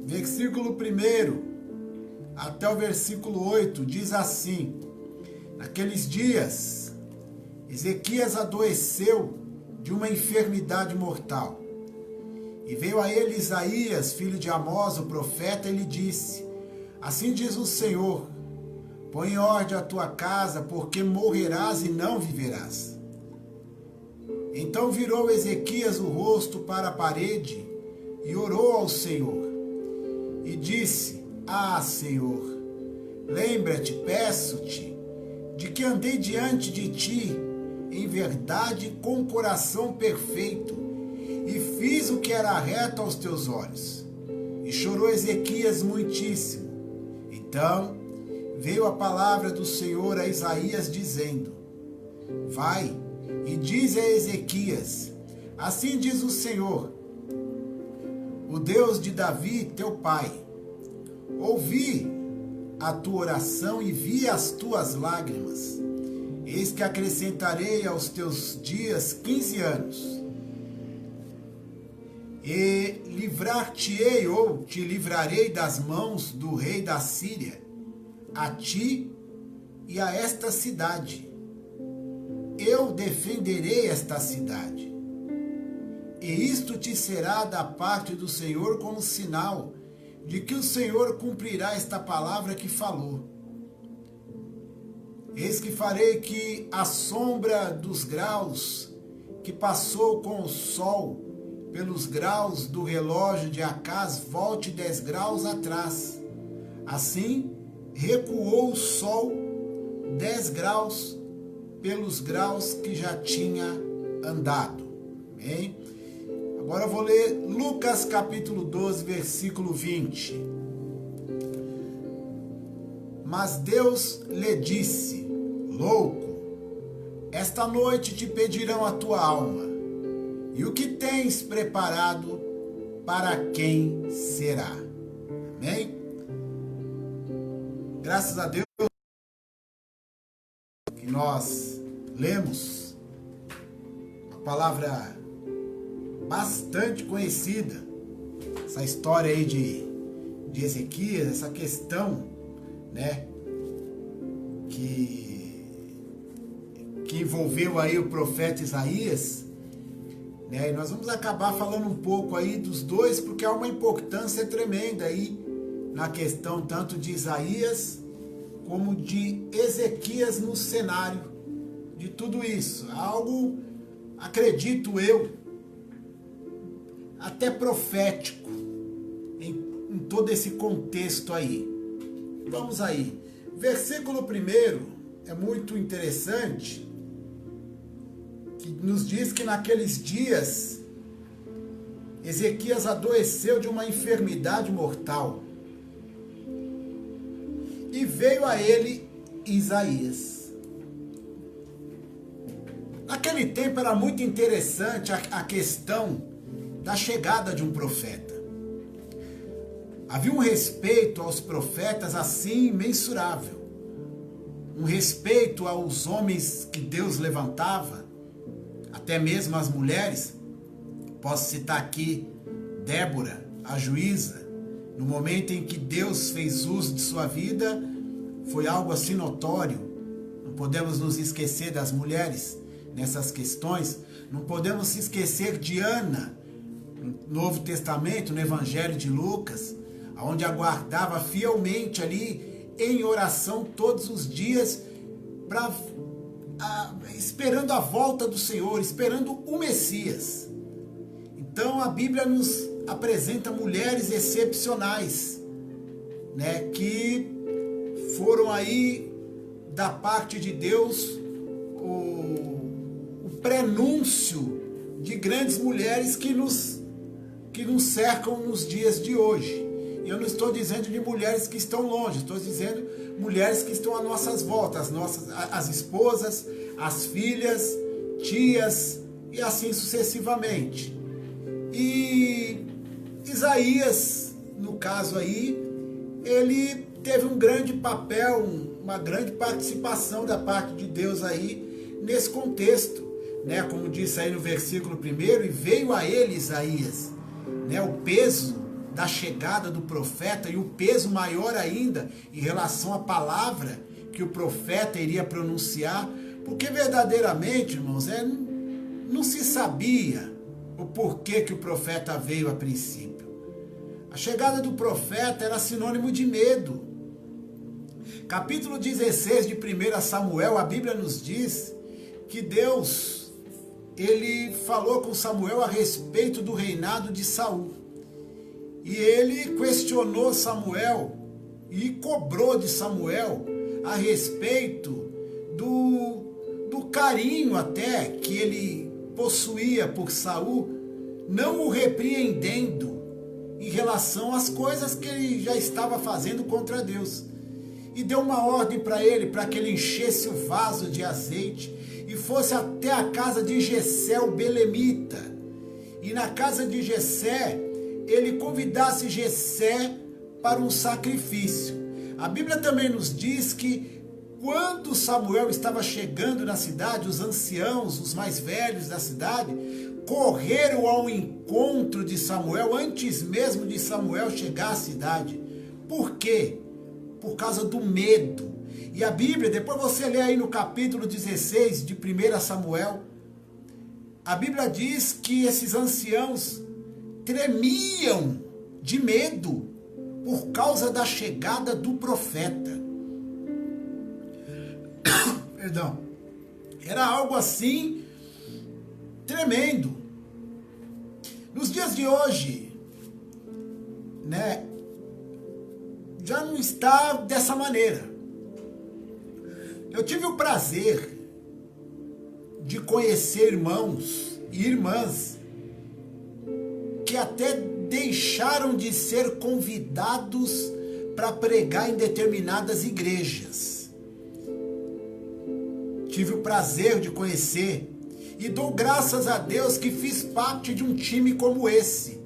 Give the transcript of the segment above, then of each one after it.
versículo 1 até o versículo 8, diz assim: naqueles dias, Ezequias adoeceu de uma enfermidade mortal. E veio a ele Isaías, filho de Amós, o profeta, e lhe disse: assim diz o Senhor, põe em ordem a tua casa, porque morrerás e não viverás. Então virou Ezequias o rosto para a parede e orou ao Senhor. E disse: ah, Senhor, lembra-te, peço-te, de que andei diante de ti em verdade com coração perfeito, e fiz o que era reto aos teus olhos. E chorou Ezequias muitíssimo. Então veio a palavra do Senhor a Isaías, dizendo: vai e diz a Ezequias: assim diz o Senhor, o Deus de Davi, teu pai, ouvi a tua oração e vi as tuas lágrimas. Eis que acrescentarei aos teus dias 15 anos, e livrar-te-ei, ou te livrarei das mãos do rei da Síria, a ti e a esta cidade. Eu defenderei esta cidade. E isto te será da parte do Senhor como sinal de que o Senhor cumprirá esta palavra que falou. Eis que farei que a sombra dos graus que passou com o sol pelos graus do relógio de Acás volte 10 graus atrás. Assim, recuou o sol 10 graus pelos graus que já tinha andado. Amém? Agora eu vou ler Lucas capítulo 12, versículo 20. Mas Deus lhe disse: louco, esta noite te pedirão a tua alma, e o que tens preparado, para quem será? Amém? Graças a Deus que nós lemos a palavra bastante conhecida, essa história aí de Ezequias, essa questão, né, que envolveu aí o profeta Isaías, né, e nós vamos acabar falando um pouco aí dos dois, porque há uma importância tremenda aí na questão tanto de Isaías como de Ezequias no cenário de tudo isso. Algo, acredito eu, até profético em todo esse contexto aí. Vamos aí. Versículo 1 é muito interessante, que nos diz que naqueles dias Ezequias adoeceu de uma enfermidade mortal. E veio a ele Isaías. Naquele tempo era muito interessante a questão da chegada de um profeta. Havia um respeito aos profetas assim imensurável. Um respeito aos homens que Deus levantava, até mesmo as mulheres. Posso citar aqui Débora, a juíza. No momento em que Deus fez uso de sua vida, foi algo assim notório. Não podemos nos esquecer das mulheres nessas questões. Não podemos se esquecer de Ana, no Novo Testamento, no Evangelho de Lucas, onde aguardava fielmente ali em oração todos os dias, esperando a volta do Senhor, esperando o Messias. Então a Bíblia nos apresenta mulheres excepcionais, né, que foram aí da parte de Deus o prenúncio de grandes mulheres que nos cercam nos dias de hoje. E eu não estou dizendo de mulheres que estão longe, estou dizendo mulheres que estão à nossas voltas, as esposas, as filhas, tias e assim sucessivamente. E Isaías, no caso aí, ele teve um grande papel, uma grande participação da parte de Deus aí nesse contexto, né? Como disse aí no versículo 1, e veio a ele Isaías, né? O peso da chegada do profeta e o peso maior ainda em relação à palavra que o profeta iria pronunciar, porque verdadeiramente, irmãos, não se sabia o porquê que o profeta veio a princípio. A chegada do profeta era sinônimo de medo. Capítulo 16 de 1 Samuel, a Bíblia nos diz que Deus, ele falou com Samuel a respeito do reinado de Saul. E ele questionou Samuel e cobrou de Samuel a respeito do carinho até que ele possuía por Saul, não o repreendendo em relação às coisas que ele já estava fazendo contra Deus. E deu uma ordem para ele, para que ele enchesse o vaso de azeite e fosse até a casa de Jessé, o belemita. E na casa de Jessé, ele convidasse Jessé para um sacrifício. A Bíblia também nos diz que quando Samuel estava chegando na cidade, os anciãos, os mais velhos da cidade, correram ao encontro de Samuel antes mesmo de Samuel chegar à cidade. Por quê? Por causa do medo. E a Bíblia, depois você lê aí no capítulo 16 de 1 Samuel, a Bíblia diz que esses anciãos tremiam de medo por causa da chegada do profeta. Perdão. Era algo assim tremendo. Nos dias de hoje, né, já não está dessa maneira. Eu tive o prazer de conhecer irmãos e irmãs que até deixaram de ser convidados para pregar em determinadas igrejas. Tive o prazer de conhecer e dou graças a Deus que fiz parte de um time como esse,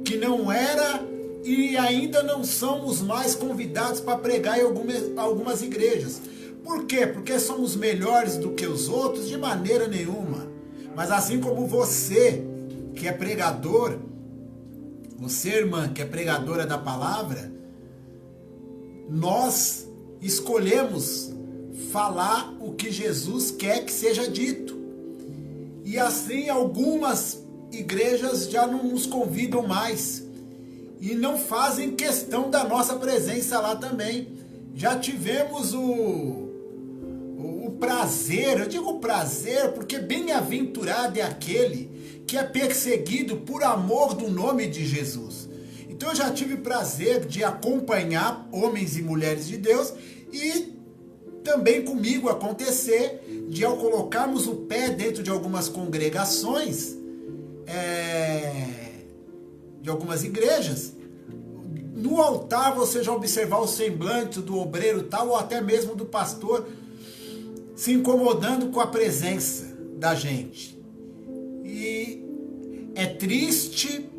que não era e ainda não somos mais convidados para pregar em algumas igrejas. Por quê? Porque somos melhores do que os outros? De maneira nenhuma. Mas assim como você, que é pregador, você, irmã, que é pregadora da palavra, nós escolhemos falar o que Jesus quer que seja dito. E assim algumas igrejas já não nos convidam mais e não fazem questão da nossa presença lá também. Já tivemos o prazer, eu digo prazer porque bem-aventurado é aquele que é perseguido por amor do nome de Jesus. Então eu já tive prazer de acompanhar homens e mulheres de Deus e também comigo acontecer de, ao colocarmos o pé dentro de algumas congregações, de algumas igrejas, no altar você já observar o semblante do obreiro tal, ou até mesmo do pastor, se incomodando com a presença da gente. E é triste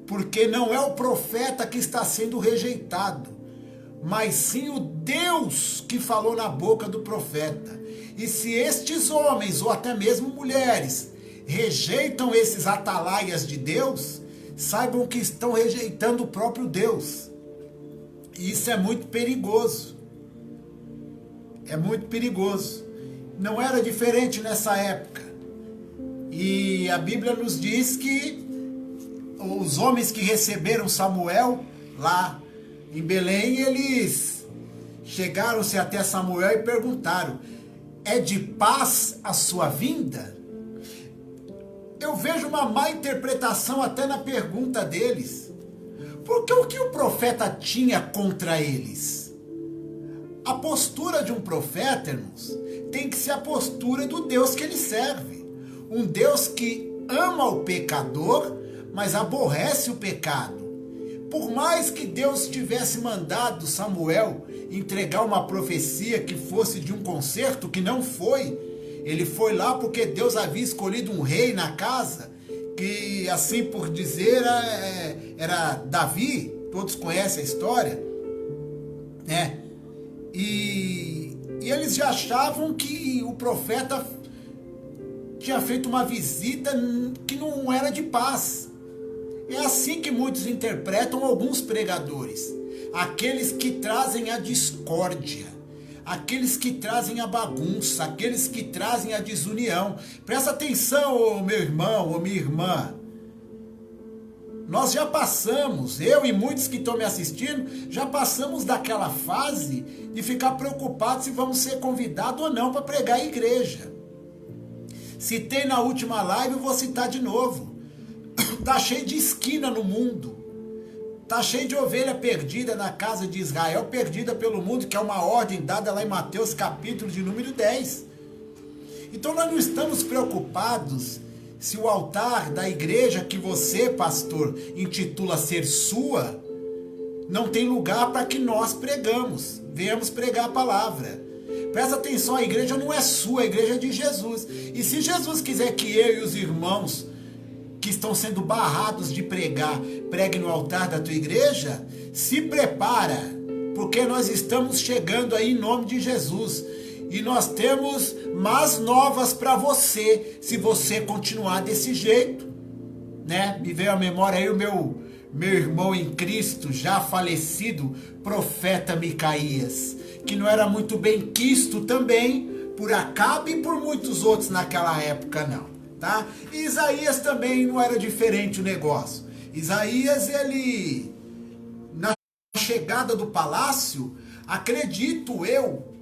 porque não é o profeta que está sendo rejeitado, mas sim o Deus que falou na boca do profeta. E se estes homens, ou até mesmo mulheres, rejeitam esses atalaias de Deus, saibam que estão rejeitando o próprio Deus. E isso é muito perigoso. É muito perigoso. Não era diferente nessa época. E a Bíblia nos diz que os homens que receberam Samuel lá em Belém, eles chegaram-se até Samuel e perguntaram: é de paz a sua vinda? Eu vejo uma má interpretação até na pergunta deles. Porque o que o profeta tinha contra eles? A postura de um profeta, irmãos, tem que ser a postura do Deus que ele serve. Um Deus que ama o pecador, mas aborrece o pecado. Por mais que Deus tivesse mandado Samuel entregar uma profecia que fosse de um concerto, que não foi, ele foi lá porque Deus havia escolhido um rei na casa, que assim por dizer era Davi, todos conhecem a história, né? E eles já achavam que o profeta tinha feito uma visita que não era de paz. É assim que muitos interpretam alguns pregadores. Aqueles que trazem a discórdia, aqueles que trazem a bagunça, aqueles que trazem a desunião. Presta atenção, ô meu irmão, ô minha irmã. Nós já passamos, eu e muitos que estão me assistindo, já passamos daquela fase de ficar preocupado se vamos ser convidados ou não para pregar a igreja. Citei na última live e vou citar de novo. Tá cheio de esquina no mundo. Tá cheio de ovelha perdida na casa de Israel, perdida pelo mundo, que é uma ordem dada lá em Mateus capítulo de número 10. Então nós não estamos preocupados se o altar da igreja que você, pastor, intitula ser sua, não tem lugar para que nós pregamos, venhamos pregar a palavra. Presta atenção, a igreja não é sua, a igreja é de Jesus. E se Jesus quiser que eu e os irmãos que estão sendo barrados de pregar, pregue no altar da tua igreja, se prepara, porque nós estamos chegando aí em nome de Jesus. E nós temos más novas para você, se você continuar desse jeito, né? Me veio à memória aí o meu irmão em Cristo, já falecido, profeta Micaías, que não era muito bem quisto também, por Acabe e por muitos outros naquela época não, tá? E Isaías também não era diferente o negócio. Isaías, ele, na chegada do palácio, acredito eu,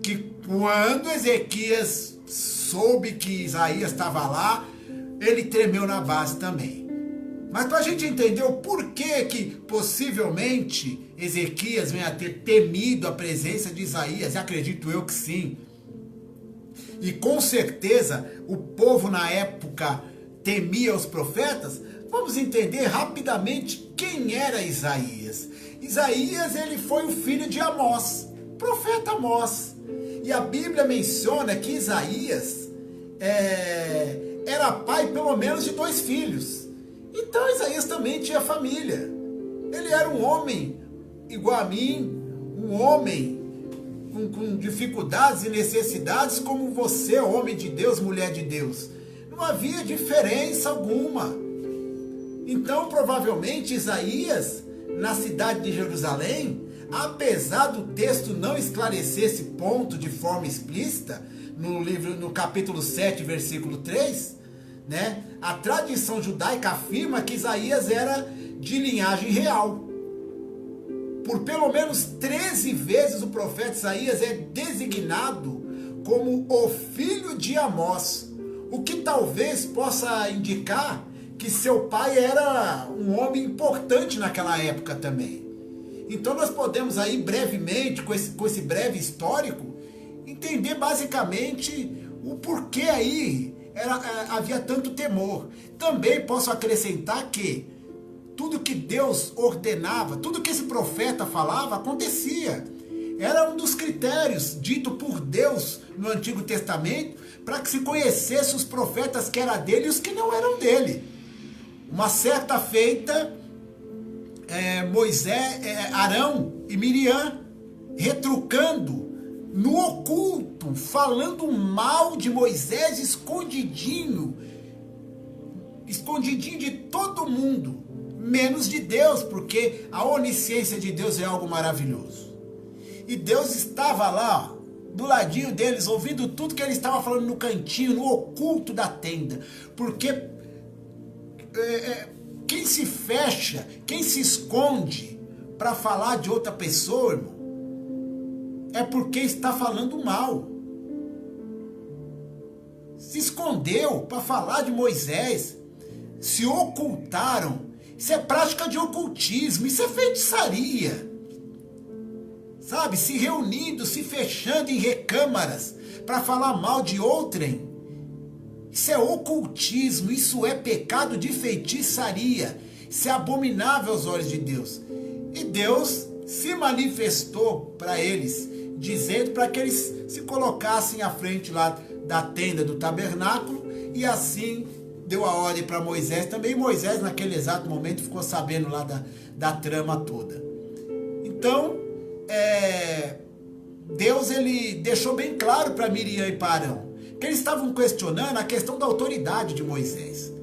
que quando Ezequias soube que Isaías estava lá, ele tremeu na base também. Mas para a gente entender o porquê que possivelmente Ezequias venha a ter temido a presença de Isaías, acredito eu que sim. E com certeza o povo na época temia os profetas. Vamos entender rapidamente quem era Isaías. Isaías, ele foi o filho de Amós, profeta Amós. E a Bíblia menciona que Isaías era pai pelo menos de 2 filhos. Então Isaías também tinha família. Ele era um homem igual a mim, um homem com dificuldades e necessidades como você, homem de Deus, mulher de Deus. Não havia diferença alguma. Então provavelmente Isaías, na cidade de Jerusalém, apesar do texto não esclarecer esse ponto de forma explícita, no capítulo 7, versículo 3, né, a tradição judaica afirma que Isaías era de linhagem real. Por pelo menos 13 vezes o profeta Isaías é designado como o filho de Amós, o que talvez possa indicar que seu pai era um homem importante naquela época também. Então nós podemos aí brevemente, com esse breve histórico, entender basicamente o porquê aí havia tanto temor. Também posso acrescentar que tudo que Deus ordenava, tudo que esse profeta falava, acontecia. Era um dos critérios dito por Deus no Antigo Testamento para que se conhecesse os profetas que eram dele e os que não eram dele. Uma certa feita, Moisés, Arão e Miriam retrucando no oculto, falando mal de Moisés escondidinho de todo mundo, menos de Deus, porque a onisciência de Deus é algo maravilhoso. E Deus estava lá, ó, do ladinho deles, ouvindo tudo que ele estava falando no cantinho, no oculto da tenda, porque quem se fecha, quem se esconde para falar de outra pessoa, irmão, é porque está falando mal. Se escondeu para falar de Moisés, se ocultaram. Isso é prática de ocultismo, isso é feitiçaria. Sabe, se reunindo, se fechando em recâmaras para falar mal de outrem. Isso é ocultismo, isso é pecado de feitiçaria. Isso é abominável aos olhos de Deus. E Deus se manifestou para eles, dizendo para que eles se colocassem à frente lá da tenda do tabernáculo, e assim deu a ordem para Moisés. Também Moisés naquele exato momento ficou sabendo lá da trama toda. Então, Deus ele deixou bem claro para Miriam e para Arão que eles estavam questionando a questão da autoridade de Moisés.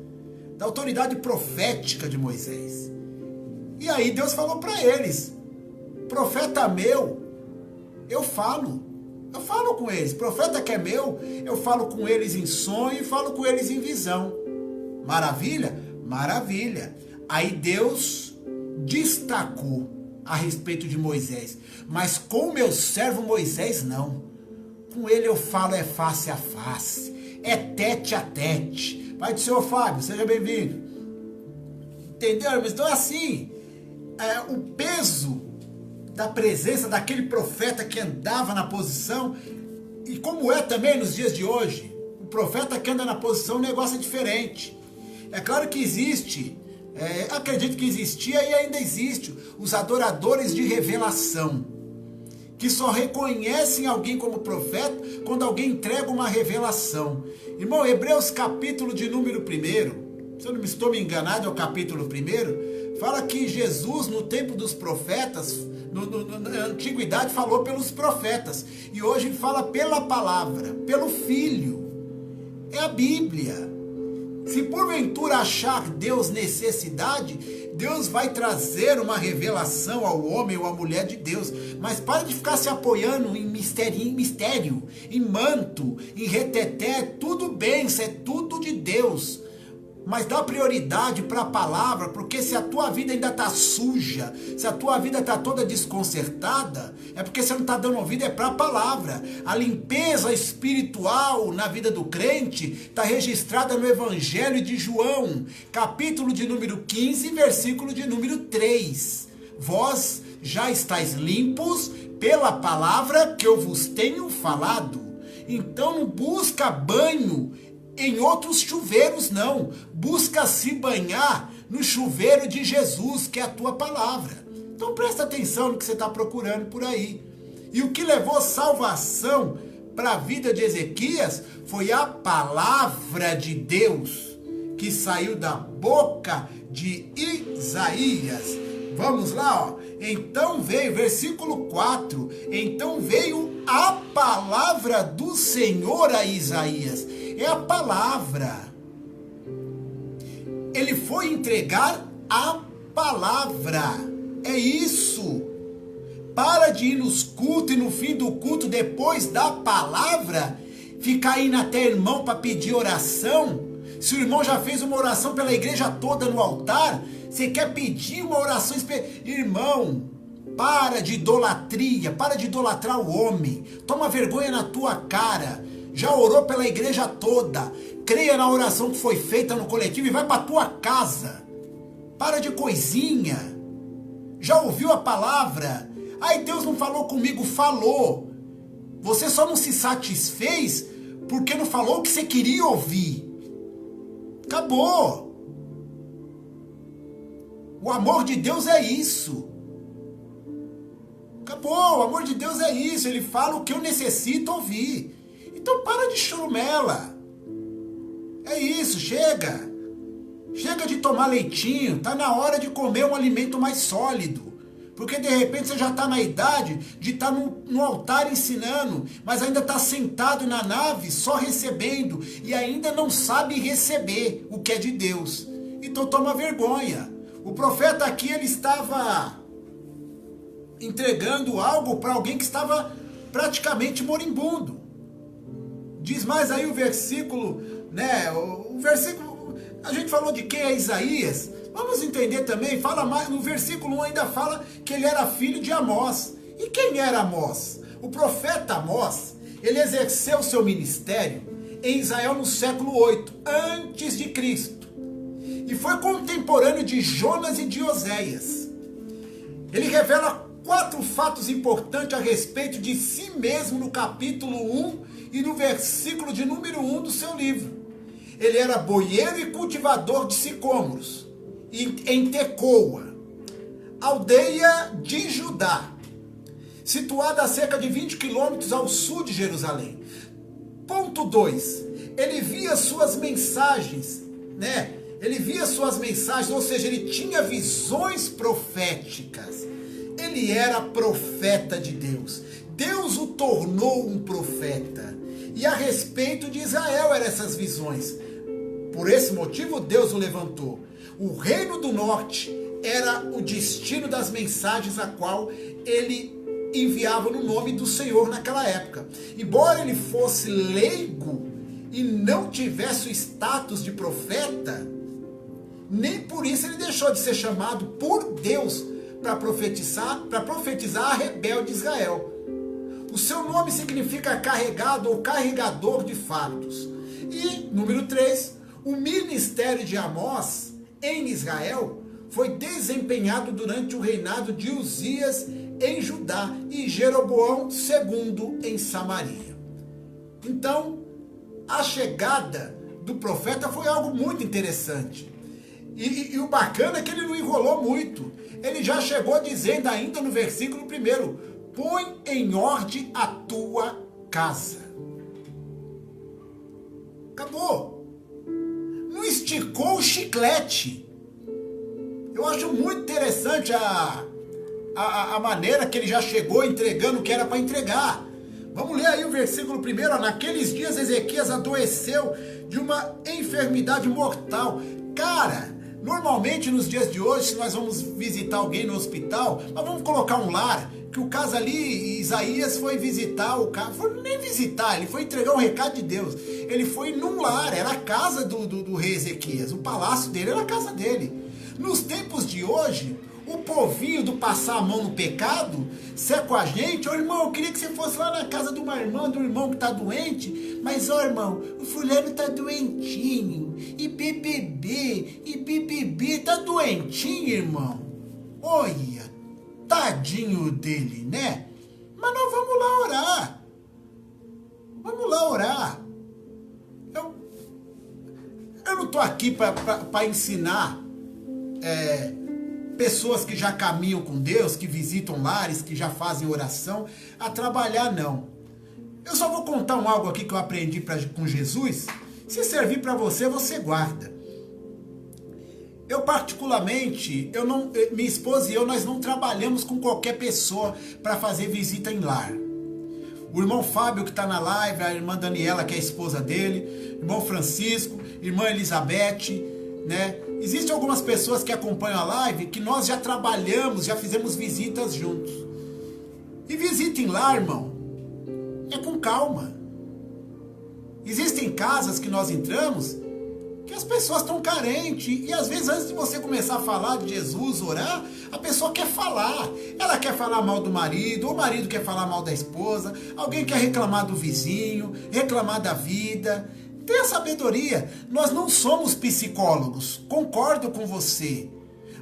da autoridade profética de Moisés. E aí Deus falou para eles: profeta meu, eu falo com eles. Profeta que é meu, eu falo com eles em sonho e falo com eles em visão. Maravilha? Maravilha. Aí Deus destacou a respeito de Moisés: mas com o meu servo Moisés não. Com ele eu falo é face a face, é tete a tete. Pai do Senhor Fábio, seja bem-vindo. Entendeu? Mas então assim, o peso da presença daquele profeta que andava na posição, e como é também nos dias de hoje, o profeta que anda na posição, o negócio é diferente. É claro que existe, acredito que existia e ainda existe, os adoradores de revelação, que só reconhecem alguém como profeta quando alguém entrega uma revelação. Irmão, Hebreus capítulo de número 1, se eu não estou me enganado, é o capítulo 1, fala que Jesus, no tempo dos profetas, na antiguidade falou pelos profetas, e hoje fala pela palavra, pelo Filho. É a Bíblia. Se porventura achar Deus necessidade, Deus vai trazer uma revelação ao homem ou à mulher de Deus. Mas para de ficar se apoiando em mistério, em manto, em reteté. Tudo bem, isso é tudo de Deus. Mas dá prioridade para a palavra, porque se a tua vida ainda está suja, se a tua vida está toda desconcertada, é porque você não está dando ouvido, é para a palavra. A limpeza espiritual na vida do crente está registrada no Evangelho de João, capítulo de número 15, versículo de número 3. Vós já estáis limpos pela palavra que eu vos tenho falado. Então não busca banho em outros chuveiros, não. Busca se banhar no chuveiro de Jesus, que é a tua palavra. Então presta atenção no que você está procurando por aí. E o que levou salvação para a vida de Ezequias foi a palavra de Deus, que saiu da boca de Isaías. Vamos lá, ó. Então veio, versículo 4, então veio a palavra do Senhor a Isaías. É a palavra. Ele foi entregar a palavra. É isso. Para de ir nos cultos e no fim do culto, depois da palavra, ficar indo até irmão para pedir oração. Se o irmão já fez uma oração pela igreja toda no altar, você quer pedir uma oração especial. Irmão, para de idolatria, para de idolatrar o homem. Toma vergonha na tua cara. Já orou pela igreja toda. Creia na oração que foi feita no coletivo e vai para tua casa. Para de coisinha. Já ouviu a palavra? Ai, Deus não falou comigo. Falou. Você só não se satisfez porque não falou o que você queria ouvir. Acabou. O amor de Deus é isso. Acabou. O amor de Deus é isso. Ele fala o que eu necessito ouvir. Então para de churumela. É isso, chega. Chega de tomar leitinho. Tá na hora de comer um alimento mais sólido. Porque de repente você já está na idade de estar no altar ensinando, mas ainda está sentado na nave só recebendo e ainda não sabe receber o que é de Deus. Então toma vergonha. O profeta aqui, ele estava entregando algo para alguém que estava praticamente moribundo. Diz mais aí o versículo, né? O versículo, a gente falou de quem é Isaías. Vamos entender também, fala mais, no versículo 1 ainda fala que ele era filho de Amós. E quem era Amós? O profeta Amós, ele exerceu seu ministério em Israel no século 8, antes de Cristo. E foi contemporâneo de Jonas e de Oséias. Ele revela 4 fatos importantes a respeito de si mesmo no capítulo 1 e no versículo de número 1 do seu livro. Ele era boieiro e cultivador de sicômoros, em Tecoa, aldeia de Judá, situada a cerca de 20 quilômetros ao sul de Jerusalém. Ponto 2. Ele via suas mensagens, né? Ele via suas mensagens, ou seja, ele tinha visões proféticas. Ele era profeta de Deus. Deus o tornou um profeta. E a respeito de Israel eram essas visões. Por esse motivo, Deus o levantou. O reino do norte era o destino das mensagens a qual ele enviava no nome do Senhor naquela época. Embora ele fosse leigo e não tivesse o status de profeta, nem por isso ele deixou de ser chamado por Deus para profetizar a rebelde Israel. O seu nome significa carregado ou carregador de fatos. E, número 3, o ministério de Amós em Israel foi desempenhado durante o reinado de Uzias em Judá e Jeroboão II em Samaria. Então, a chegada do profeta foi algo muito interessante. E o bacana é que ele não enrolou muito. Ele já chegou dizendo ainda no versículo 1, põe em ordem a tua casa. Acabou. Não esticou o chiclete. Eu acho muito interessante a maneira que ele já chegou entregando o que era para entregar. Vamos ler aí o versículo 1. Naqueles dias Ezequias adoeceu de uma enfermidade mortal. Cara, normalmente nos dias de hoje, se nós vamos visitar alguém no hospital, nós vamos colocar um lar, que o caso ali, Isaías foi visitar o cara, foi nem visitar, ele foi entregar um recado de Deus. Ele foi num lar, era a casa do rei Ezequias, o palácio dele era a casa dele. Nos tempos de hoje, o povinho do passar a mão no pecado, se é com a gente, ô irmão, eu queria que você fosse lá na casa de uma irmã, do irmão que tá doente, mas ó irmão, o fulano tá doentinho, e BBB, tá doentinho, irmão. Olha, tadinho dele, né? Mas nós vamos lá orar. Vamos lá orar. Eu não tô aqui para ensinar pessoas que já caminham com Deus, que visitam lares, que já fazem oração, a trabalhar, não. Eu só vou contar algo aqui que eu aprendi com Jesus. Se servir para você, você guarda. Eu particularmente, minha esposa e eu, nós não trabalhamos com qualquer pessoa para fazer visita em lar. O irmão Fábio que está na live, a irmã Daniela que é a esposa dele, irmão Francisco, irmã Elizabeth, né? Existem algumas pessoas que acompanham a live que nós já trabalhamos, já fizemos visitas juntos. E visita em lar, irmão, é com calma. Existem casas que nós entramos que as pessoas estão carentes. E às vezes antes de você começar a falar de Jesus, orar, a pessoa quer falar. Ela quer falar mal do marido, ou o marido quer falar mal da esposa, alguém quer reclamar do vizinho, reclamar da vida. Tenha sabedoria. Nós não somos psicólogos, concordo com você.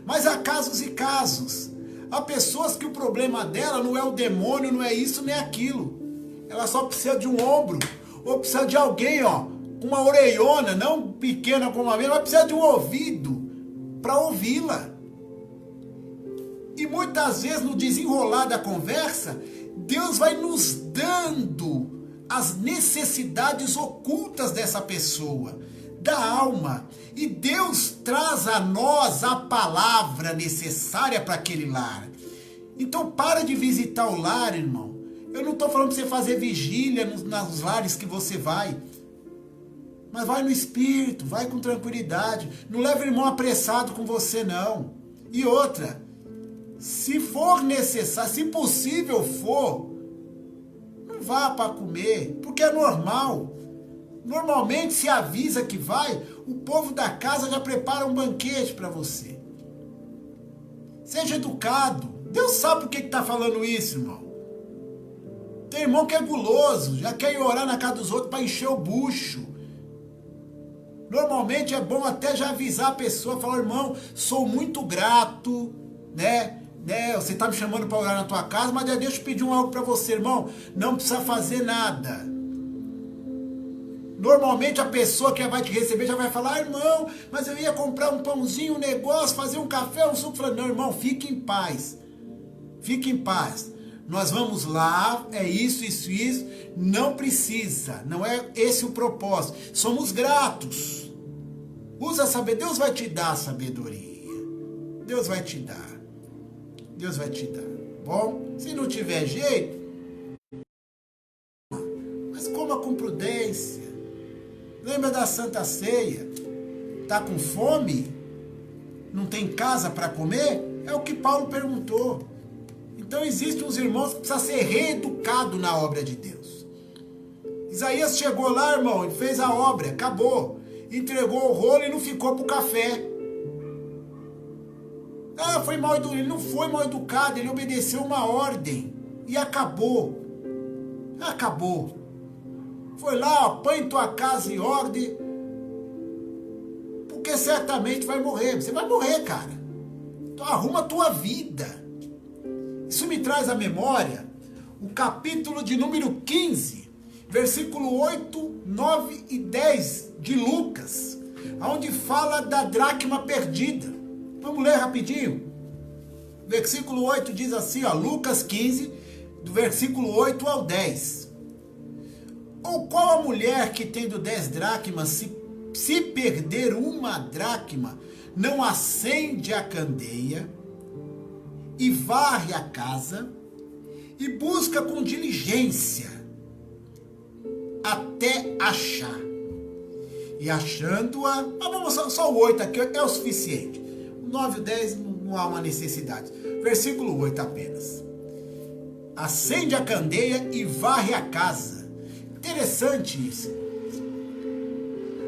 Mas há casos e casos. Há pessoas que o problema dela não é o demônio, não é isso nem aquilo. Ela só precisa de um ombro, ou precisa de alguém, ó, com uma orelhona, não pequena como a minha, mas precisa de um ouvido para ouvi-la. E muitas vezes no desenrolar da conversa, Deus vai nos dando as necessidades ocultas dessa pessoa, da alma. E Deus traz a nós a palavra necessária para aquele lar. Então para de visitar o lar, irmão. Eu não estou falando para você fazer vigília nos lares que você vai. Mas vai no espírito, vai com tranquilidade. Não leva o irmão apressado com você, não. E outra, se for necessário, se possível for, não vá para comer, porque é normal. Normalmente se avisa que vai, o povo da casa já prepara um banquete para você. Seja educado. Deus sabe por que está falando isso, irmão. Tem irmão que é guloso, já quer ir orar na casa dos outros para encher o bucho. Normalmente é bom até já avisar a pessoa, falar, irmão, sou muito grato, né? Você está me chamando para orar na tua casa, mas deixa eu pedir algo para você, irmão. Não precisa fazer nada. Normalmente a pessoa que vai te receber já vai falar, irmão, mas eu ia comprar um pãozinho, um negócio, fazer um café, um suco. Não, irmão, fique em paz. Fique em paz. Nós vamos lá, é isso, não precisa, não é esse o propósito. Somos gratos. Usa a sabedoria, Deus vai te dar a sabedoria. Deus vai te dar. Deus vai te dar. Bom, se não tiver jeito, mas coma com prudência. Lembra da Santa Ceia. Está com fome? Não tem casa para comer? É o que Paulo perguntou. Então existem uns irmãos que precisam ser reeducados na obra de Deus. Isaías chegou lá, irmão, e fez a obra, acabou. Entregou o rolo e não ficou pro café. Foi mal educado. Ele não foi mal educado, ele obedeceu uma ordem. E acabou. Acabou. Foi lá, ó, põe tua casa em ordem. Porque certamente vai morrer. Você vai morrer, cara. Então arruma a tua vida. Isso me traz à memória o capítulo de número 15, versículo 8, 9 e 10 de Lucas, onde fala da dracma perdida. Vamos ler rapidinho. Versículo 8 diz assim, ó, Lucas 15, do versículo 8 ao 10. Ou qual a mulher que tendo 10 dracmas, se perder uma dracma, não acende a candeia e varre a casa e busca com diligência até achar. E achando-a, vamos só o 8 aqui é o suficiente. O 9 e o 10 não há uma necessidade. Versículo 8 apenas. Acende a candeia e varre a casa. Interessante isso.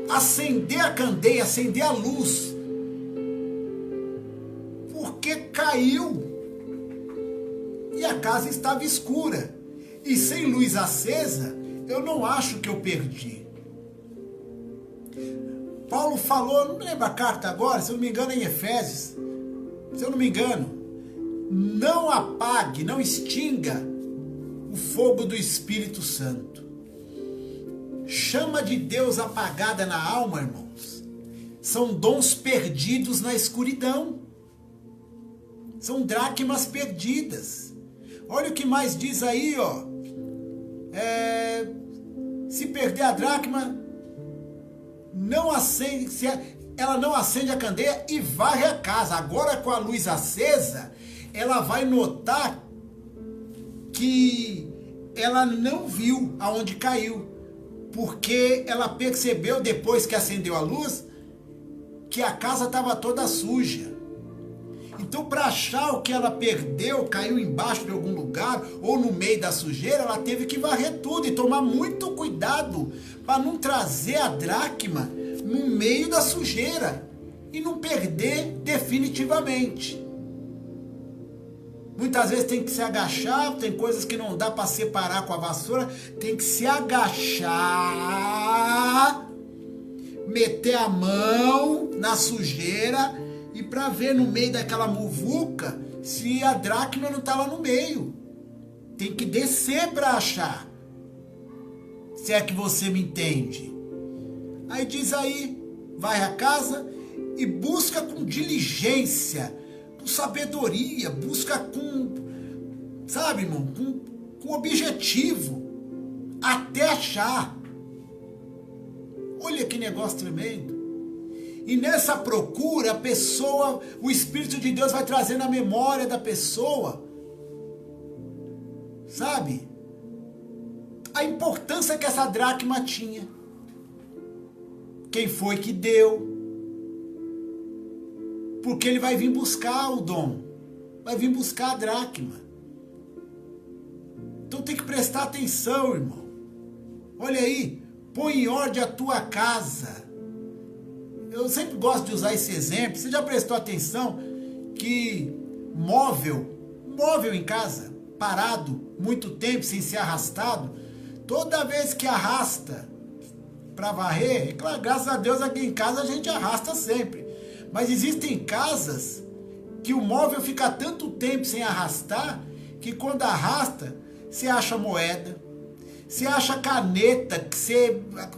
Acender a candeia, acender a luz. Porque caiu e a casa estava escura. E sem luz acesa, eu não acho que eu perdi. Paulo falou, não me lembro a carta agora, se eu não me engano é em Efésios, se eu não me engano, não apague, não extinga o fogo do Espírito Santo. Chama de Deus apagada na alma, irmãos, são dons perdidos na escuridão, são dracmas perdidas. Olha o que mais diz aí, ó, se perder a dracma, não acende, ela não acende a candeia e varre a casa. Agora com a luz acesa, ela vai notar que ela não viu aonde caiu, porque ela percebeu depois que acendeu a luz que a casa estava toda suja. Então, para achar o que ela perdeu, caiu embaixo de algum lugar ou no meio da sujeira, ela teve que varrer tudo e tomar muito cuidado para não trazer a dracma no meio da sujeira e não perder definitivamente. Muitas vezes tem que se agachar, tem coisas que não dá para separar com a vassoura, tem que se agachar, meter a mão na sujeira e para ver no meio daquela muvuca se a dracma não está lá no meio. Tem que descer para achar. Se é que você me entende. Aí diz aí, vai à casa e busca com diligência, com sabedoria, busca com, sabe, irmão, com objetivo, até achar. Olha que negócio tremendo. E nessa procura, a pessoa, o Espírito de Deus vai trazendo a memória da pessoa, sabe? A importância que essa dracma tinha. Quem foi que deu? Porque ele vai vir buscar o dom, vai vir buscar a dracma. Então tem que prestar atenção, irmão. Olha aí, põe em ordem a tua casa. Eu sempre gosto de usar esse exemplo. Você já prestou atenção que móvel em casa, parado muito tempo sem ser arrastado, toda vez que arrasta para varrer, é claro, graças a Deus aqui em casa a gente arrasta sempre. Mas existem casas que o móvel fica tanto tempo sem arrastar que quando arrasta, você acha moeda, você acha caneta,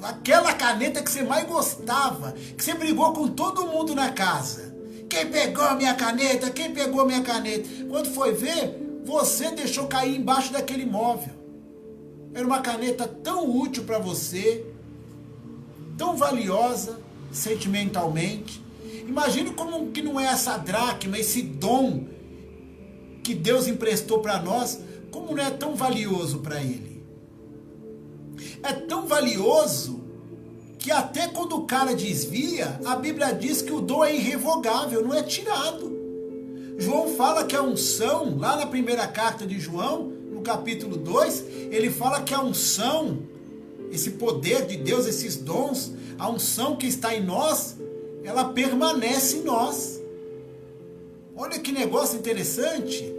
aquela caneta que você mais gostava, que você brigou com todo mundo na casa. Quem pegou a minha caneta? Quem pegou a minha caneta? Quando foi ver, você deixou cair embaixo daquele móvel. Era uma caneta tão útil para você, tão valiosa sentimentalmente. Imagine como que não é essa dracma, esse dom que Deus emprestou para nós, como não é tão valioso para Ele. É tão valioso que até quando o cara desvia, a Bíblia diz que o dom é irrevogável, não é tirado. João fala que a unção, lá na primeira carta de João, no capítulo 2, ele fala que a unção, esse poder de Deus, esses dons, a unção que está em nós, ela permanece em nós. Olha que negócio interessante.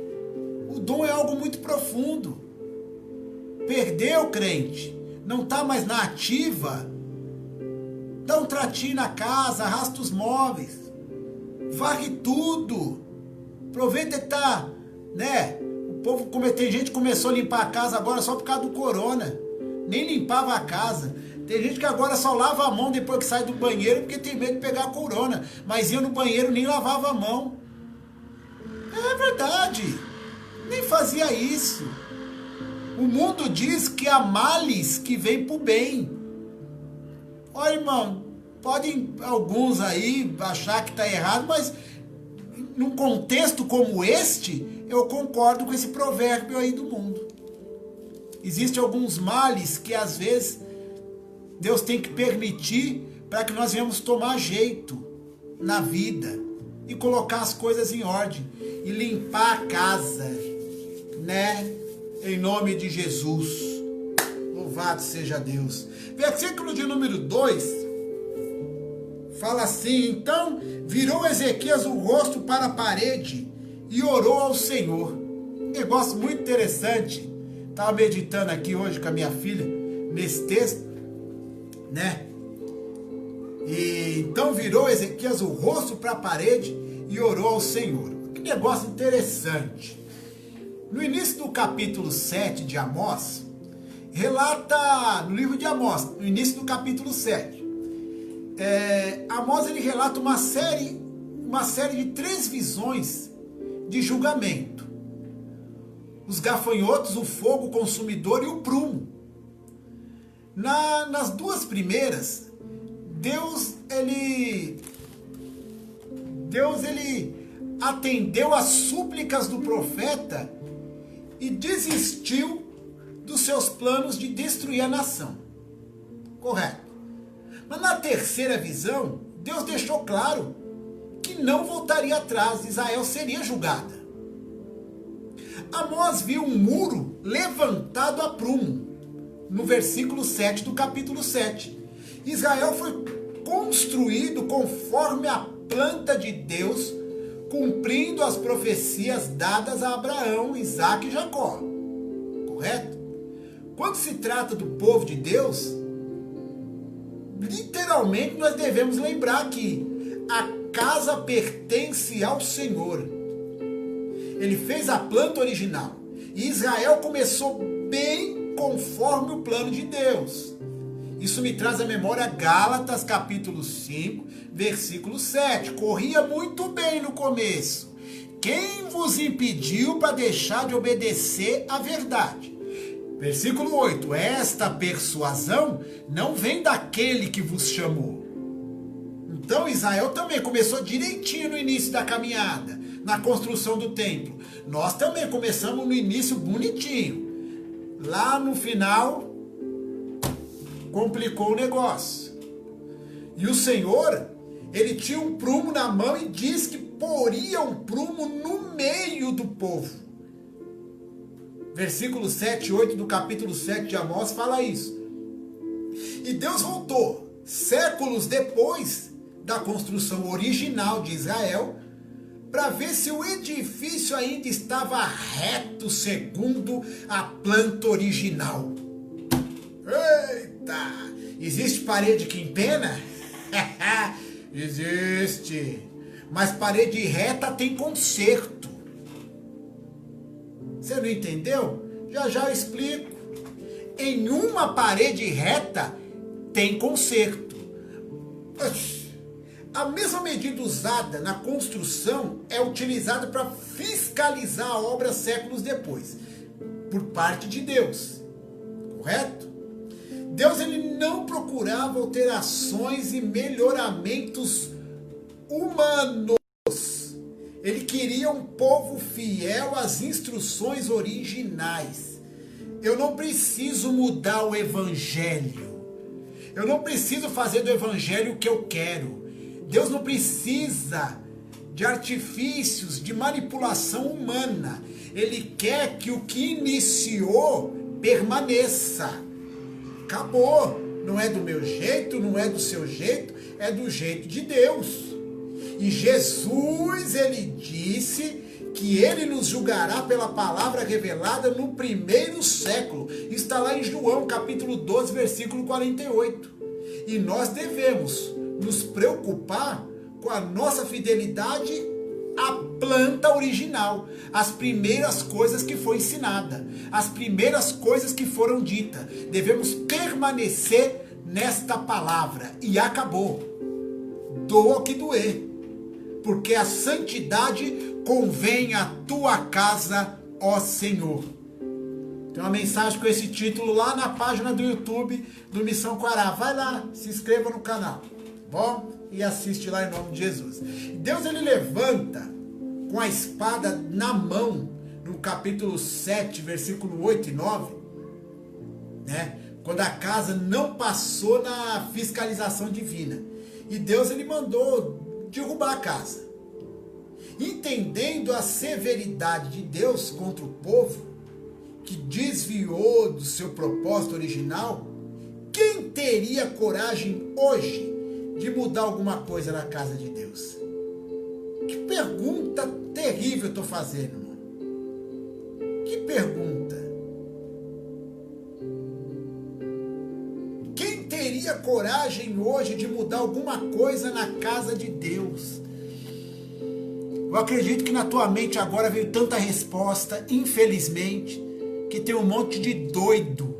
O dom é algo muito profundo. Perdeu, crente, não está mais na ativa, dá um tratinho na casa, arrasta os móveis, varre tudo, aproveita que tá, né? O povo, tem gente que começou a limpar a casa agora só por causa do corona, nem limpava a casa. Tem gente que agora só lava a mão depois que sai do banheiro porque tem medo de pegar a corona, mas ia no banheiro nem lavava a mão. É verdade, nem fazia isso. O mundo diz que há males que vêm pro bem. Olha, irmão, podem alguns aí achar que está errado, mas num contexto como este, eu concordo com esse provérbio aí do mundo. Existem alguns males que às vezes Deus tem que permitir para que nós venhamos tomar jeito na vida e colocar as coisas em ordem e limpar a casa, né? Em nome de Jesus. Louvado seja Deus. Versículo de número 2 fala assim: então virou Ezequias o rosto para a parede e orou ao Senhor. Um negócio muito interessante. Estava meditando aqui hoje com a minha filha nesse texto, né? E então virou Ezequias o rosto para a parede e orou ao Senhor. Que negócio interessante. No início do capítulo 7 de Amós, relata, no livro de Amós, no início do capítulo 7, Amós ele relata uma série de 3 visões de julgamento. Os gafanhotos, o fogo consumidor e o prumo. Nas 2 primeiras, Deus ele atendeu às súplicas do profeta e desistiu dos seus planos de destruir a nação. Correto. Mas na terceira visão, Deus deixou claro que não voltaria atrás, Israel seria julgada. Amós viu um muro levantado a prumo, no versículo 7 do capítulo 7. Israel foi construído conforme a planta de Deus, cumprindo as profecias dadas a Abraão, Isaque e Jacó. Correto? Quando se trata do povo de Deus, literalmente nós devemos lembrar que a casa pertence ao Senhor. Ele fez a planta original. E Israel começou bem conforme o plano de Deus. Isso me traz à memória Gálatas capítulo 5, versículo 7. Corria muito bem no começo. Quem vos impediu para deixar de obedecer à verdade? Versículo 8. Esta persuasão não vem daquele que vos chamou. Então Israel também começou direitinho no início da caminhada, na construção do templo. Nós também começamos no início bonitinho. Lá no final, complicou o negócio. E o Senhor, ele tinha um prumo na mão e diz que poria um prumo no meio do povo. Versículo 7 e 8 do capítulo 7 de Amós fala isso. E Deus voltou, séculos depois da construção original de Israel, para ver se o edifício ainda estava reto segundo a planta original. Eita! Existe parede que empena? Existe. Mas parede reta tem conserto. Você não entendeu? Já já eu explico. Em uma parede reta tem conserto. A mesma medida usada na construção é utilizada para fiscalizar a obra séculos depois, por parte de Deus. Correto? Deus ele não procurava alterações e melhoramentos humanos. Ele queria um povo fiel às instruções originais. Eu não preciso mudar o evangelho. Eu não preciso fazer do evangelho o que eu quero. Deus não precisa de artifícios, de manipulação humana. Ele quer que o que iniciou permaneça. Acabou. Não é do meu jeito, não é do seu jeito, é do jeito de Deus. E Jesus, ele disse que ele nos julgará pela palavra revelada no primeiro século. Está lá em João, capítulo 12, versículo 48. E nós devemos nos preocupar com a nossa fidelidade à planta original, as primeiras coisas que foi ensinada, as primeiras coisas que foram ditas. Devemos permanecer nesta palavra. E acabou. Doa o que doer. Porque a santidade convém à tua casa, ó Senhor. Tem uma mensagem com esse título lá na página do YouTube do Missão Quará. Vai lá, se inscreva no canal, bom? E assiste lá em nome de Jesus. Deus, ele levanta com a espada na mão, no capítulo 7, versículo 8 e 9, né? Quando a casa não passou na fiscalização divina. E Deus, ele mandou derrubar a casa. Entendendo a severidade de Deus contra o povo, que desviou do seu propósito original, quem teria coragem hoje de mudar alguma coisa na casa de Deus? Que pergunta terrível eu estou fazendo, irmão. Que pergunta. Quem teria coragem hoje de mudar alguma coisa na casa de Deus? Eu acredito que na tua mente agora veio tanta resposta, infelizmente, que tem um monte de doido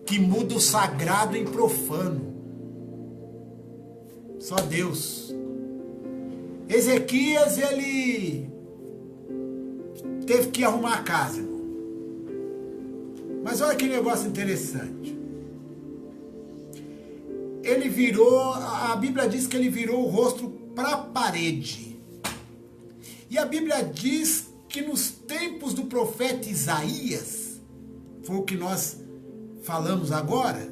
que muda o sagrado em profano. Só Deus. Ezequias, ele teve que arrumar a casa, irmão. Mas olha que negócio interessante. Ele virou, a Bíblia diz que ele virou o rosto para a parede. E a Bíblia diz que nos tempos do profeta Isaías, foi o que nós falamos agora,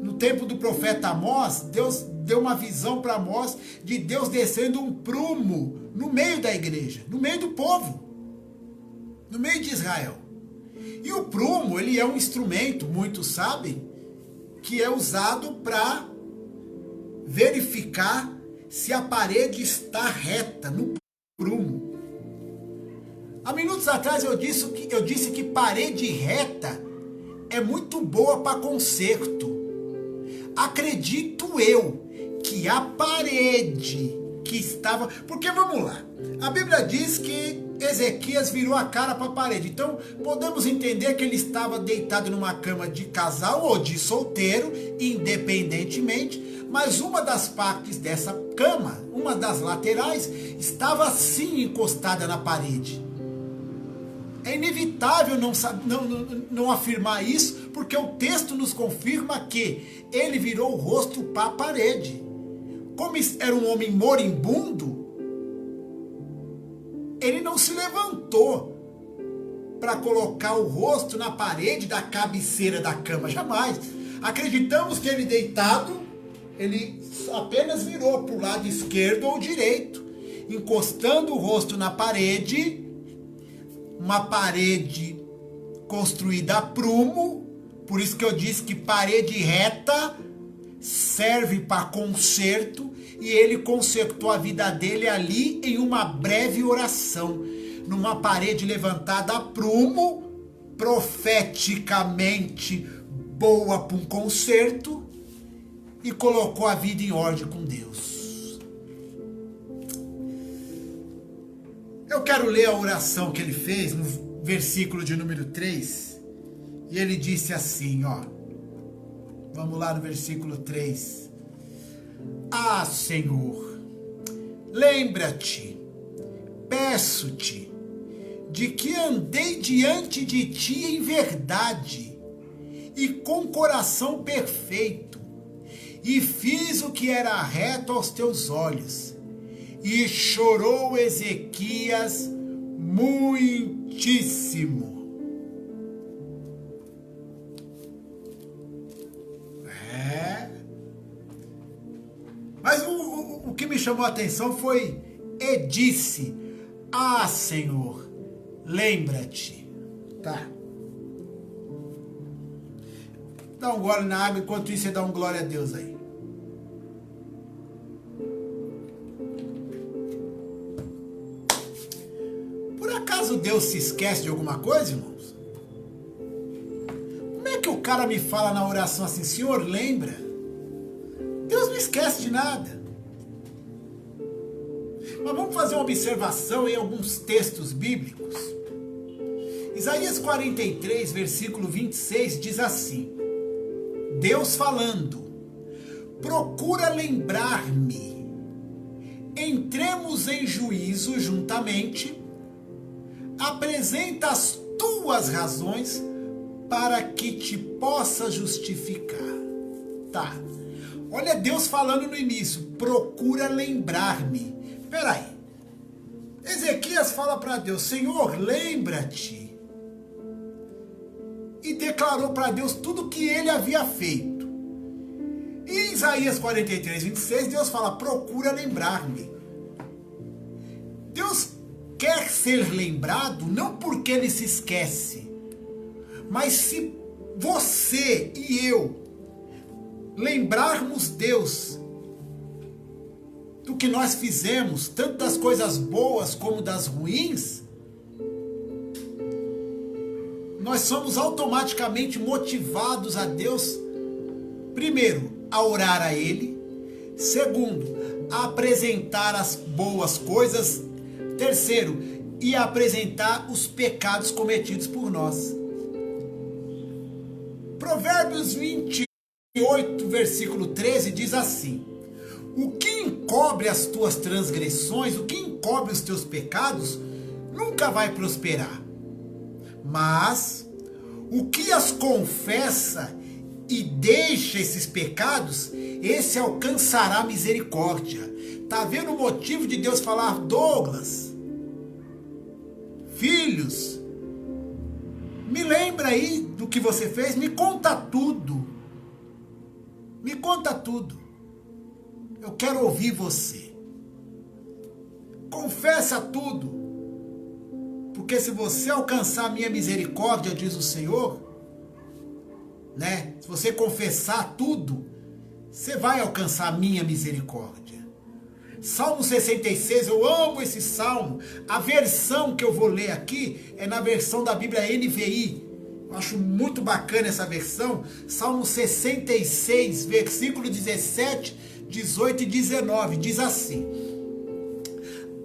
no tempo do profeta Amós, Deus deu uma visão para Amós de Deus descendo um prumo no meio da igreja, no meio do povo, no meio de Israel. E o prumo, ele é um instrumento, muitos sabem, que é usado para verificar se a parede está reta no prumo. Há minutos atrás eu disse que parede reta é muito boa para conserto. Acredito eu que a parede que estava... Porque vamos lá, a Bíblia diz que Ezequias virou a cara para a parede. Então podemos entender que ele estava deitado numa cama de casal ou de solteiro, independentemente, mas uma das partes dessa cama, uma das laterais, estava assim encostada na parede. É inevitável não afirmar isso, porque o texto nos confirma que ele virou o rosto para a parede. Como era um homem moribundo, ele não se levantou para colocar o rosto na parede da cabeceira da cama, jamais. Acreditamos que ele deitado, ele apenas virou para o lado esquerdo ou direito, encostando o rosto na parede, uma parede construída a prumo, por isso que eu disse que parede reta serve para conserto, e ele consertou a vida dele ali em uma breve oração, numa parede levantada a prumo, profeticamente boa para um conserto, e colocou a vida em ordem com Deus. Eu quero ler a oração que ele fez no versículo de número 3, e ele disse assim, ó, vamos lá no versículo 3. Ah, Senhor, lembra-te, peço-te, de que andei diante de ti em verdade e com coração perfeito, e fiz o que era reto aos teus olhos. E chorou Ezequias muitíssimo. chamou a atenção foi: e disse, ah, Senhor, lembra-te. Tá. Dá um gole na água, enquanto isso você dá um glória a Deus aí. Por acaso Deus se esquece de alguma coisa, irmãos? Como é que o cara me fala na oração assim, Senhor, lembra? Deus não esquece de nada. Mas vamos fazer uma observação em alguns textos bíblicos. Isaías 43, versículo 26 diz assim: Deus falando, procura lembrar-me, entremos em juízo juntamente, apresenta as tuas razões para que te possa justificar. Tá, olha Deus falando no início, procura lembrar-me. Peraí, Ezequias fala para Deus, Senhor, lembra-te. E declarou para Deus tudo o que ele havia feito. Em Isaías 43, 26, Deus fala, procura lembrar-me. Deus quer ser lembrado não porque ele se esquece, mas se você e eu lembrarmos Deus do que nós fizemos, tanto das coisas boas como das ruins, nós somos automaticamente motivados a Deus, primeiro, a orar a Ele, segundo, a apresentar as boas coisas, terceiro, e a apresentar os pecados cometidos por nós. Provérbios 28, versículo 13 diz assim: o que encobre as tuas transgressões, o que encobre os teus pecados, nunca vai prosperar. Mas o que as confessa e deixa esses pecados, esse alcançará misericórdia. Tá vendo o motivo de Deus falar, Douglas, filhos, me lembra aí do que você fez, me conta tudo. Me conta tudo. Eu quero ouvir você. Confessa tudo. Porque se você alcançar a minha misericórdia, diz o Senhor, né? Se você confessar tudo, você vai alcançar a minha misericórdia. Salmo 66, eu amo esse salmo. A versão que eu vou ler aqui é na versão da Bíblia NVI. Eu acho muito bacana essa versão. Salmo 66, versículo 17, 18 e 19. Diz assim: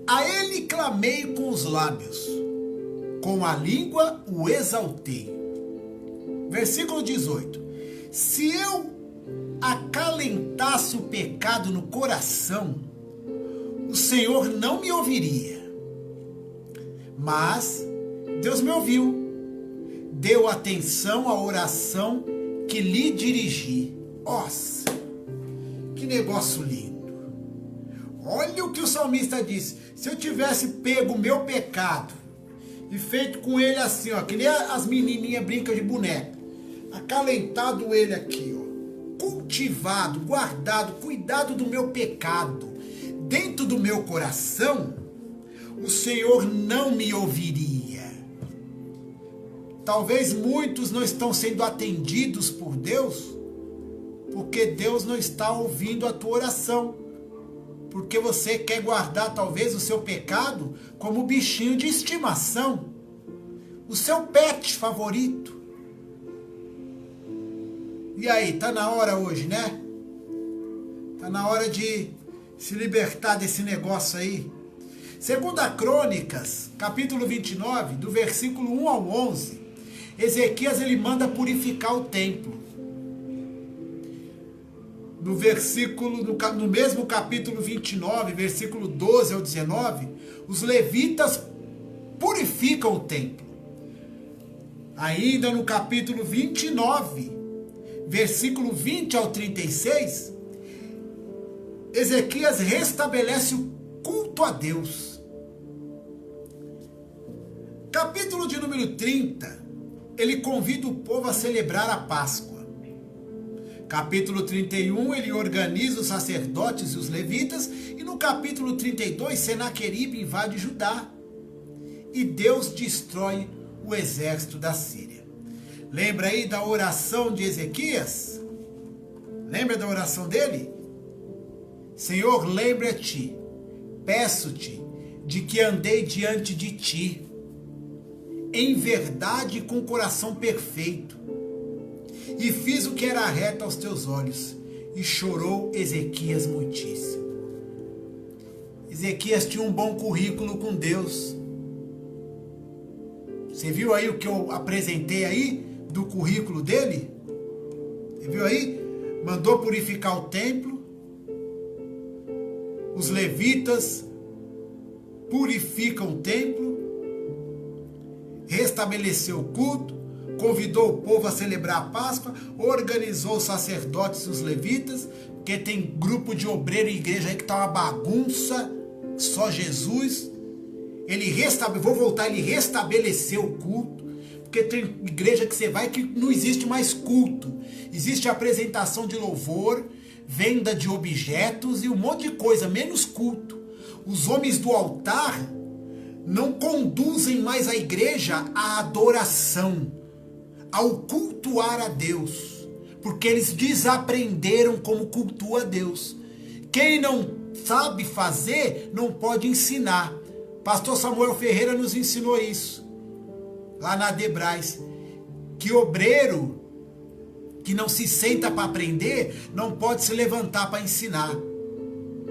a ele clamei com os lábios, com a língua o exaltei. Versículo 18. Se eu acalentasse o pecado no coração, o Senhor não me ouviria. Mas Deus me ouviu, deu atenção à oração que lhe dirigi. Nossa, que negócio lindo. Olha o que o salmista disse. Se eu tivesse pego o meu pecado e feito com ele assim, ó, que nem as menininhas brincam de boneca, acalentado ele aqui, ó, cultivado, guardado, cuidado do meu pecado dentro do meu coração, o Senhor não me ouviria. Talvez muitos não estão sendo atendidos por Deus, porque Deus não está ouvindo a tua oração, porque você quer guardar talvez o seu pecado como bichinho de estimação, o seu pet favorito. E aí, tá na hora hoje, né? Tá na hora de se libertar desse negócio aí. Segunda Crônicas, capítulo 29, do versículo 1 ao 11, Ezequias ele manda purificar o templo. No mesmo capítulo 29, versículo 12 ao 19, os levitas purificam o templo. Ainda no capítulo 29, versículo 20 ao 36, Ezequias restabelece o culto a Deus. Capítulo de número 30, ele convida o povo a celebrar a Páscoa. Capítulo 31, ele organiza os sacerdotes e os levitas, e no capítulo 32, Senaqueribe invade Judá, e Deus destrói o exército da Síria. Lembra aí da oração de Ezequias? Lembra da oração dele? Senhor, lembra-te, peço-te, de que andei diante de ti, em verdade e com coração perfeito, e fiz o que era reto aos teus olhos. E chorou Ezequias muitíssimo. Ezequias tinha um bom currículo com Deus. Você viu aí o que eu apresentei aí do currículo dele? Você viu aí? Mandou purificar o templo. Os levitas purificam o templo. Restabeleceu o culto. Convidou o povo a celebrar a Páscoa, organizou os sacerdotes e os levitas, porque tem grupo de obreiro e igreja aí que tá uma bagunça, só Jesus. Ele restabeleceu o culto, porque tem igreja que você vai que não existe mais culto. Existe apresentação de louvor, venda de objetos e um monte de coisa, menos culto. Os homens do altar não conduzem mais a igreja à adoração, ao cultuar a Deus, porque eles desaprenderam como cultua a Deus. Quem não sabe fazer, não pode ensinar. Pastor Samuel Ferreira nos ensinou isso, lá na Adebrais, que obreiro que não se senta para aprender, não pode se levantar para ensinar.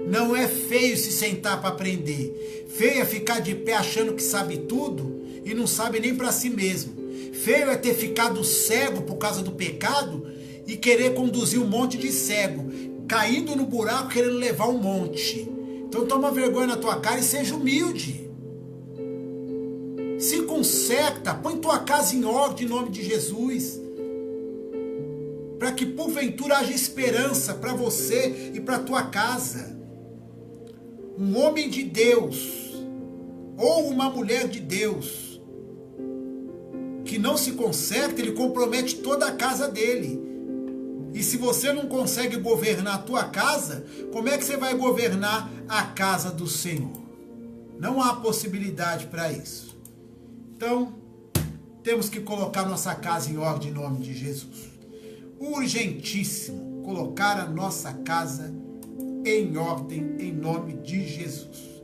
Não é feio se sentar para aprender. Feio é ficar de pé achando que sabe tudo e não sabe nem para si mesmo. Feio é ter ficado cego por causa do pecado e querer conduzir um monte de cego, caindo no buraco querendo levar um monte. Então toma vergonha na tua cara e seja humilde. Se conserta, põe tua casa em ordem em nome de Jesus, para que porventura haja esperança para você e para tua casa. Um homem de Deus ou uma mulher de Deus que não se conserta, ele compromete toda a casa dele. E se você não consegue governar a tua casa, como é que você vai governar a casa do Senhor? Não há possibilidade para isso. Então, temos que colocar nossa casa em ordem em nome de Jesus. Urgentíssimo colocar a nossa casa em ordem em nome de Jesus.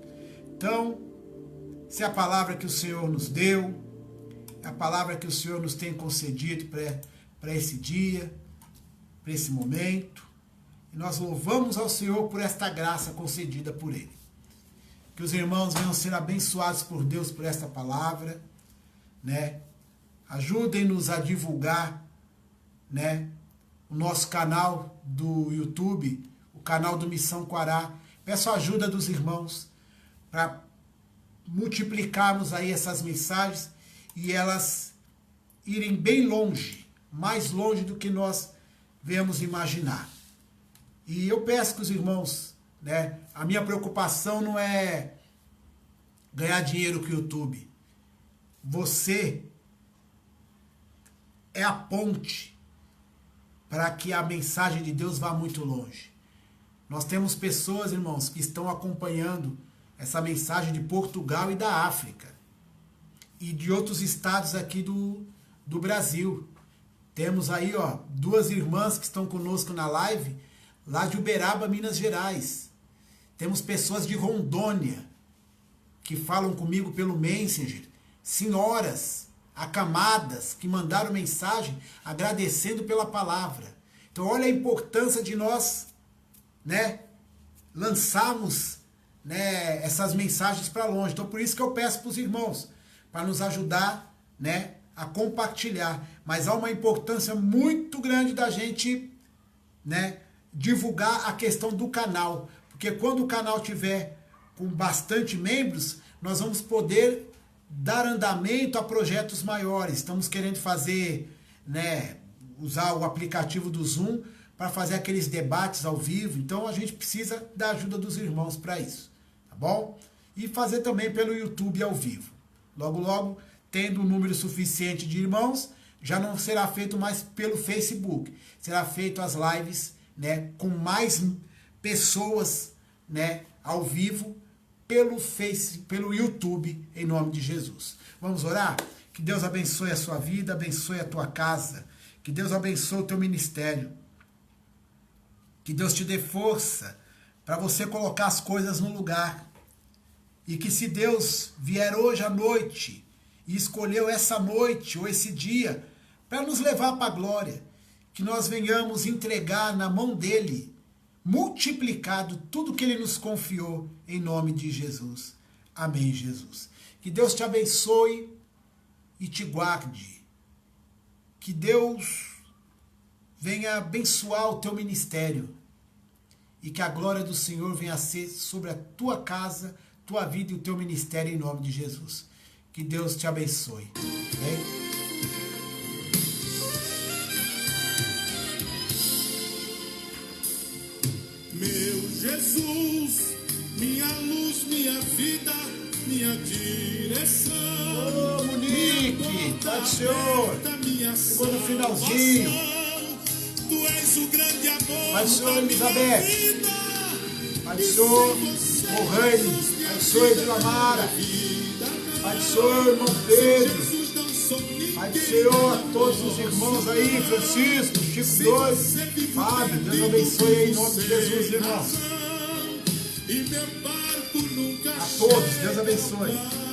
Então, se a palavra que o Senhor nos deu, a palavra que o Senhor nos tem concedido para esse dia, para esse momento, e nós louvamos ao Senhor por esta graça concedida por Ele. Que os irmãos venham ser abençoados por Deus por esta palavra, né? Ajudem-nos a divulgar, né, o nosso canal do YouTube, o canal do Missão Coará. Peço a ajuda dos irmãos para multiplicarmos aí essas mensagens e elas irem bem longe, mais longe do que nós vemos imaginar. E eu peço que os irmãos, né, a minha preocupação não é ganhar dinheiro com o YouTube. Você é a ponte para que a mensagem de Deus vá muito longe. Nós temos pessoas, irmãos, que estão acompanhando essa mensagem de Portugal e da África e de outros estados aqui do Brasil. Temos aí, ó, duas irmãs que estão conosco na live, lá de Uberaba, Minas Gerais. Temos pessoas de Rondônia que falam comigo pelo Messenger, senhoras acamadas que mandaram mensagem agradecendo pela palavra. Então olha a importância de nós, né, lançarmos, né, essas mensagens para longe. Então por isso que eu peço para os irmãos, para nos ajudar, né, a compartilhar. Mas há uma importância muito grande da gente, né, divulgar a questão do canal. Porque quando o canal tiver com bastante membros, nós vamos poder dar andamento a projetos maiores. Estamos querendo fazer, né, usar o aplicativo do Zoom para fazer aqueles debates ao vivo. Então a gente precisa da ajuda dos irmãos para isso, tá bom? E fazer também pelo YouTube ao vivo. Logo, logo, tendo um número suficiente de irmãos, já não será feito mais pelo Facebook, será feito as lives, né, com mais pessoas, né, ao vivo pelo YouTube, em nome de Jesus. Vamos orar? Que Deus abençoe a sua vida, abençoe a tua casa, que Deus abençoe o teu ministério, que Deus te dê força para você colocar as coisas no lugar, e que se Deus vier hoje à noite e escolheu essa noite ou esse dia para nos levar para a glória, que nós venhamos entregar na mão dele, multiplicado, tudo que ele nos confiou, em nome de Jesus. Amém, Jesus. Que Deus te abençoe e te guarde. Que Deus venha abençoar o teu ministério e que a glória do Senhor venha a ser sobre a tua casa, tua vida e o teu ministério, em nome de Jesus. Que Deus te abençoe. Amém? Meu Jesus, minha luz, minha vida, minha direção. Ô, Monique, Pai do Senhor, chegou no finalzinho. Tu és o grande amor. Pai do Senhor, Elizabeth. Pai do Senhor, Morrane. Pai do Senhor, Edilamara. Pai do Senhor, irmão Pedro. Pai do Senhor, a todos os irmãos aí, Francisco, Chico Doido, Fábio, Deus abençoe aí, em nome de Jesus, irmãos. A todos, Deus abençoe.